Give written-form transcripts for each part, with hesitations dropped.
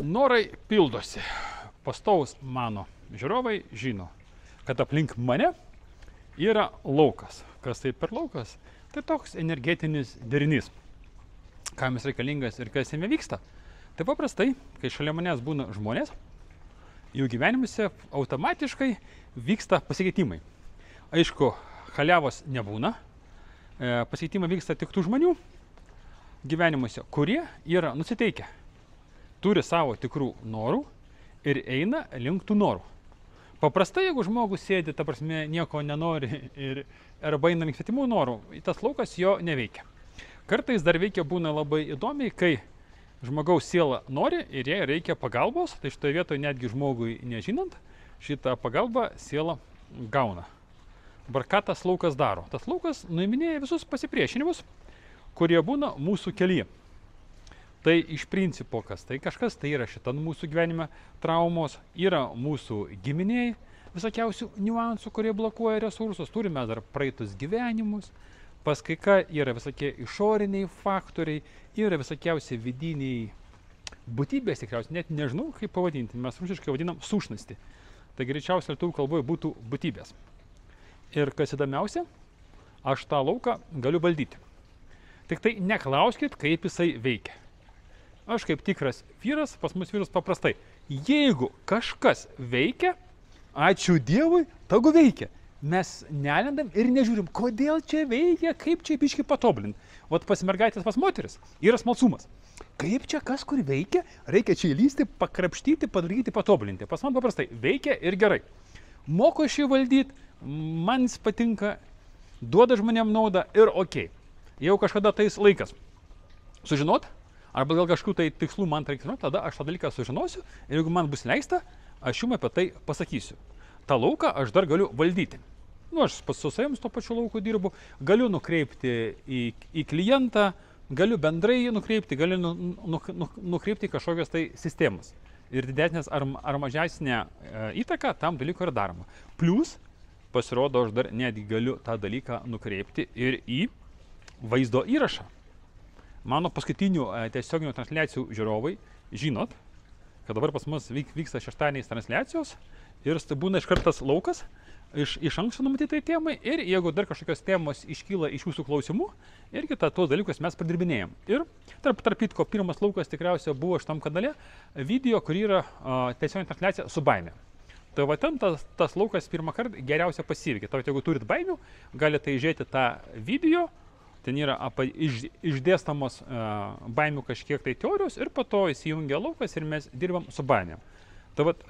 Norai pildosi. Pastaus mano žiūrovai žino, kad aplink mane yra laukas. Kas tai per laukas? Tai toks energetinis derinys. Kam jis reikalingas ir kas jame vyksta? Tai paprastai, kai šalia manęs būna žmonės, jų gyvenimuose automatiškai vyksta pasikeitimai. Aišku, chaliavos nebūna. Pasikeitimai vyksta tik tų žmonių gyvenimuose, kurie yra nusiteikę. Turi savo tikrų norų ir eina link tų norų. Paprastai, jeigu žmogus sėdi, ta prasme, nieko nenori arba eina link svetimų norų, tas laukas jo neveikia. Kartais dar veikia būna labai įdomiai, kai žmogaus siela nori ir jai reikia pagalbos, tai šitoje vietoje netgi žmogui nežinant, šitą pagalbą siela gauna. Dabar ką tas laukas daro? Tas laukas nuiminėja visus pasipriešinimus, kurie būna mūsų kelyje. Tai iš principo kas? Tai kažkas tai yra šitą mūsų gyvenime traumos, yra mūsų giminiai, visokiausių niuansų, kurie blokuoja resursus, turime dar praeitus gyvenimus, pas kai ką yra visokie išoriniai faktoriai, yra visokiausi vidiniai būtybės, tikriausiai net nežinau kaip pavadinti, mes rusiškai vadinam sušnasti. Tai greičiausiai lietuvių kalboje būtų būtybės. Ir kas įdomiausia, aš tą lauką galiu valdyti. Tik tai neklauskit, kaip jisai veikia. Aš kaip tikras vyras, pas mus vyras paprastai. Jeigu kažkas veikia, ačiū Dievui, tegu veikia. Mes nelendam ir nežiūrim, kodėl čia veikia, kaip čia biškį patobulinti. Vat pas mergaitės, pas moteris yra smalsumas. Kaip čia kas kur veikia, reikia čia įlysti, pakrapštyti, padaryti, patobulinti. Pas man paprastai veikia ir gerai. Moku aš jį valdyti, man jis patinka, duoda žmonėm naudą ir okei. Jau kažkada tais laikas sužinot, arba gal kažkokių tai tikslų man reikia žinoti, tada aš tą dalyką sužinosiu ir jeigu man bus leista, aš jums apie tai pasakysiu. Ta lauką aš dar galiu valdyti. Nu, aš su savim to pačiu lauku dirbu, galiu nukreipti į klientą, galiu bendrai nukreipti, galiu nukreipti kažkokias tai sistemas. Ir didesnės ar mažesnė įtaka tam dalykui yra daroma. Plius, pasirodo, aš dar netgi galiu tą dalyką nukreipti ir į vaizdo įrašą. Mano paskutinių tiesioginių transliacijų žiūrovai žinot, kad dabar pas mus vyksta šeštadieniais transliacijos ir būna iškartas laukas iš anksto numatytai temai ir jeigu dar kažkokios temos iškyla iš jūsų klausimų, irgi tuos dalykus mes padirbinėjom. Ir tarp kitko, pirmas laukas tikriausiai buvo šitam kanale video, kur yra tiesioginė transliacija su baime. Tai va ten tas laukas pirmą kartą geriausia pasiveikia. Tai jeigu turit baimių, galite įžiūrėti tą video. Ten yra išdėstamos baimių kažkiek tai teorijos ir po to įsijungia laukas ir mes dirbam su baimėm. Tai vat,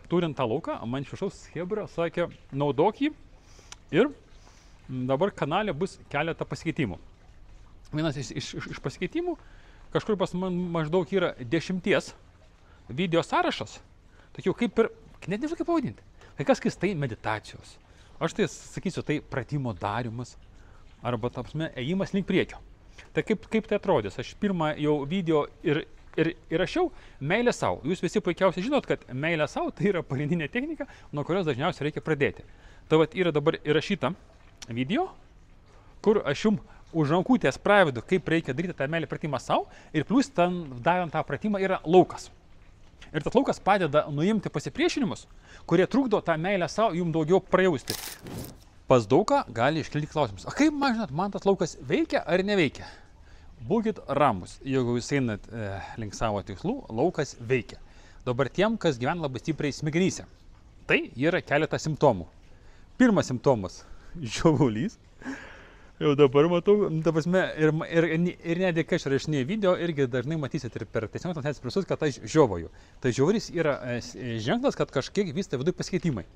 turint tą lauką, man šešaus Hebra sakė, naudok jį ir dabar kanale bus keletą pasikeitimų. Vienas iš pasikeitimų, kažkur pas man maždaug yra 10 video sąrašas, tokių kaip ir, net nežinau kaip pavadinti, kai kas tai meditacijos. Aš tai sakysiu, tai pratimo darimas. Arba, tapsime, ėjimas link priekio. Tai kaip tai atrodys? Aš pirmą jau video ir įrašiau meilę savo. Jūs visi puikiausiai žinot, kad meilė savo tai yra pagrindinė technika, nuo kurios dažniausiai reikia pradėti. Tai vat yra dabar įrašyta video, kur aš jums už rankutės pravedu, kaip reikia daryti tą meilę pratimą savo ir plus ten darant tą pratimą yra laukas. Ir tas laukas padeda nuimti pasipriešinimus, kurie trukdo tą meilę savo jums daugiau prajausti. Pas daugą gali iškilti klausimus. O kaip, žinot, man tas laukas veikia ar neveikia? Būkit ramus, jeigu jūs einat link savo tikslų, laukas veikia. Dabar tiem, kas gyvena labai stipriai smegenyse, tai yra keletas simptomų. Pirmas simptomas – žiovulys. Jau dabar matau, ta prasme, ir netgi kai aš rašinėju video, irgi dažnai matysit ir per tiesioginės transliacijos prisus, kad aš žiovoju. Tai žiovulys yra ženklas, kad kažkiek vyksta viduje pasikeitimai.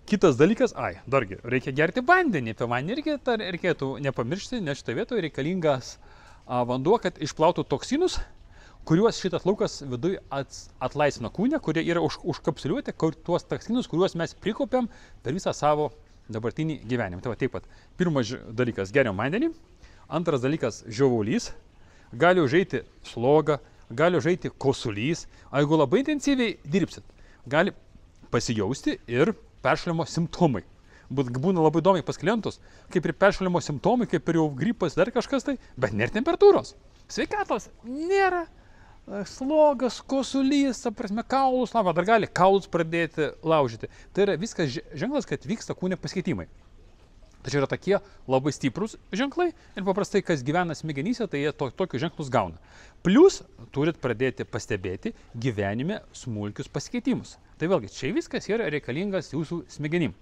Kitas dalykas, dargi, reikia gerti vandenį, apie vandenį irgi reikėtų nepamiršti, nes šitoje vietoje reikalingas vanduo, kad išplautų toksinus, kuriuos šitas laukas viduje atlaisvina kūne, kurie yra užkapsuliuoti, tuos toksinus, kuriuos mes prikaupiam per visą savo dabartinį gyvenimą. Tai va taip pat, pirmas dalykas, geriam vandenį, antras dalykas, žiovulys, gali užeiti sloga, gali užeiti kosulys, o jeigu labai intensyviai dirbsit, gali pasijausti ir peršalimo simptomai. Būna labai įdomiai pas klientus, kaip ir peršalimo simptomai, kaip ir jau gripas, dar kažkas tai, bet nėra temperatūros. Sveikatos nėra, slogas, kosulys, ta prasme, kaulus, na, dar gali kaulus pradėti laužyti. Tai yra viskas ženklas, kad vyksta kūne pasikeitimai. Tačiau yra tokie labai stiprus ženklai ir paprastai, kas gyvena smegenyse, tai jie tokius ženklus gauna. Plus, turit pradėti pastebėti gyvenime smulkius pasikeitimus. Tai vėlgi, čia viskas yra reikalingas jūsų smegenim.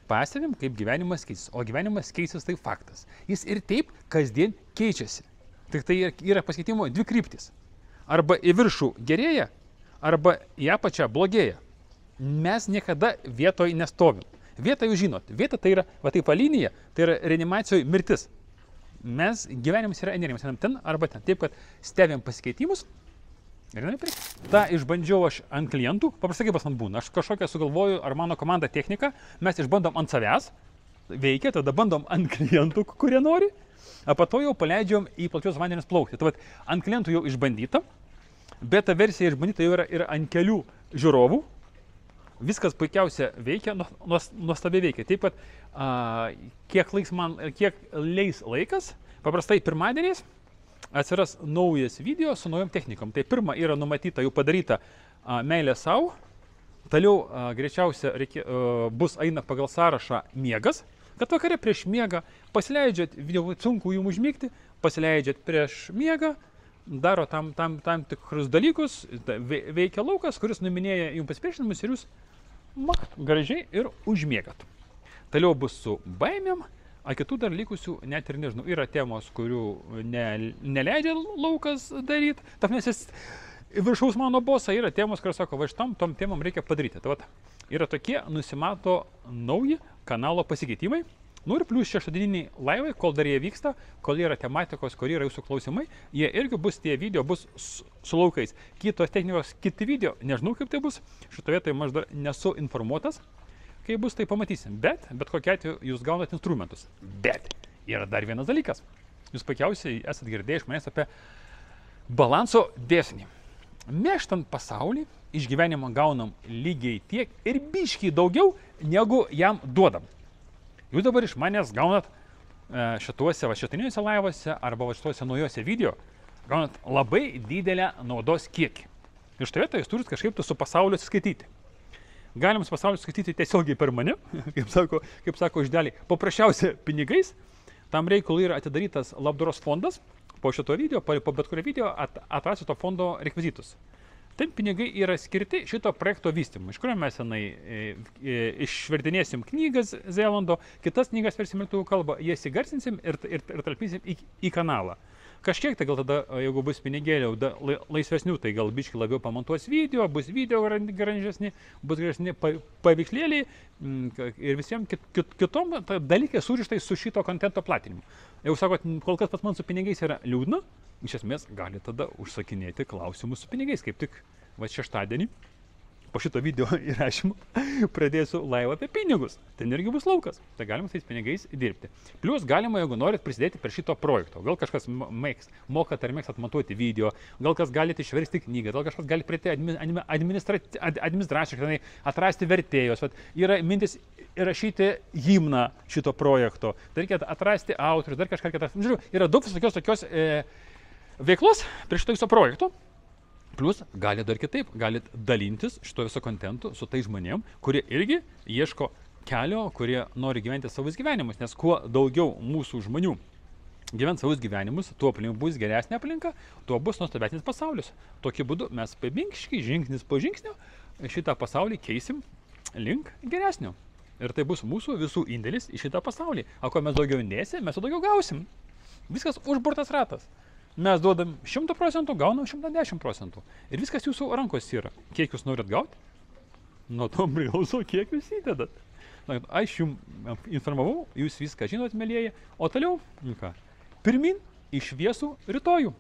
Pastebim, kaip gyvenimas keisis. O gyvenimas keisis tai faktas. Jis ir taip kasdien keičiasi. Tik tai yra pasikeitimo dvi kryptis. Arba į viršų gerėja, arba į apačią blogėja. Mes niekada vietoj nestovim. Vieta jūs žinot. Vieta tai yra, va taip linija, tai yra reanimacijoje mirtis. Mes gyvenimas yra energija, mes ten arba ten. Taip, kad stebėm pasikeitimus. Ta išbandžiau aš ant klientų, paprastai kaip pas man būna. Aš kažkokią sugalvoju, ar mano komanda technika, mes išbandom ant savęs, veikia, tada bandom ant klientų, kurie nori. O po to jau paleidžiam į plačios vandenis plaukti. Tai ant klientų jau išbandyta, bet ta versija išbandyta jau yra ir ant kelių žiūrovų. Viskas puikiausia veikia, nuostabiai veikia. Taip pat, kiek leis laikas, paprastai pirmadieniais atsiras naujas video su naujom technikom. Tai pirma yra numatyta, jau padaryta meilė savo, toliau greičiausia bus eina pagal sąrašą miegas. Kad vakare prieš miegą pasileidžiat, sunku jums užmigti, pasileidžiat prieš miegą, daro tam tikrus dalykus, veikia laukas, kuris numinėja jums pasipriešinimus ir jūs gražiai ir užmiegat. Toliau bus su baimėm, o kitų dar likusių net ir nežinau. Yra temos, kurių neleidžia laukas daryti. Tafnesis viršaus mano bosą yra temos, kurios sako, va šitam tom temam reikia padaryti. Tai va, yra tokie, nusimato nauji kanalo pasikeitimai. Nu ir plus šeštadieniniai laivai, kol dar jie vyksta, kol yra tematikos, kur yra jūsų klausimai, jie irgi bus, tie video bus su laukais. Kitos technikos, kiti video, nežinau kaip tai bus, šitoje tai aš dar nesu informuotas, kai bus, tai pamatysim. Bet kokia atveju jūs gaunat instrumentus. Bet yra dar vienas dalykas. Jūs puikiausiai esat girdėję iš manęs apie balanso dėsnį. Mes šitam pasaulį iš gyvenimo gaunam lygiai tiek ir biškiai daugiau, negu jam duodam. Jūs dabar iš manęs gaunat šituose šitiniuose laivuose arba šituose naujose video, gaunat labai didelę naudos kiekį. Ir šitoje tai jūs turit kažkaip su pasauliu atsiskaityti. Galim su pasauliu atsiskaityti tiesiogiai per mane, kaip sako išdėliai, paprasčiausia pinigais. Tam reikalui yra atidarytas labdaros fondas. Po šito video, po bet kurio video atrasite to fondo rekvizitus. Taip pinigai yra skirti šito projekto vystymui, iš kurio mes išvertinėsim knygas Zelando, kitas knygas versim lietuvių kalbą, jas įgarsinsim ir talpysim į kanalą. Kažkiek tai gal tada, jeigu bus pinigėliau laisvesnių, tai gal biški labiau pamontuos video, bus video gražesni, bus gražesni paveikslėliai ir visiems kitom dalykai surištai su šito kontento platinimu. Jeigu sakot, kol kas pas man su pinigais yra liūdna, iš esmės gali tada užsakinėti klausimus su pinigais, kaip tik šeštadienį. Po šito video įrašymo pradėsiu laivą apie pinigus. Ten irgi bus laukas. Tai galima tais pinigais dirbti. Plius galima, jeigu norit, prisidėti prie šito projekto. Gal kažkas mokat ar mėgstat montuoti video, gal kas galite išversti knygą, gal kažkas gali prieiti administraciją, atrasti vertėjus. Yra mintis įrašyti himną šito projekto. Tai reikia atrasti autorius, dar kažką kitą. Yra daug visokios tokios veiklos prie šito viso projekto. Plus, galit dar kitaip, galit dalintis šito viso kontentu su tais žmonėm, kurie irgi ieško kelio, kurie nori gyventi savus gyvenimus, nes kuo daugiau mūsų žmonių gyvent savus gyvenimus, tuo aplink bus geresnė aplinka, tuo bus nuostabesnis pasaulis. Tokiu būdu mes pabinkškai, žingsnis po žingsnio, šitą pasaulį keisim link geresnio. Ir tai bus mūsų visų indėlis į šitą pasaulį. O ko mes daugiau nėsim, mes daugiau gausim. Viskas užburtas ratas. Mes duodam 100%, gaunam 110%. Ir viskas jūsų rankos yra. Kiek jūs norit gauti? Nuo to priklauso, kiek jūs įdedat. Aš jums informavau, jūs viską žinot, mielieji. O toliau, pirmin į šviesų rytojų.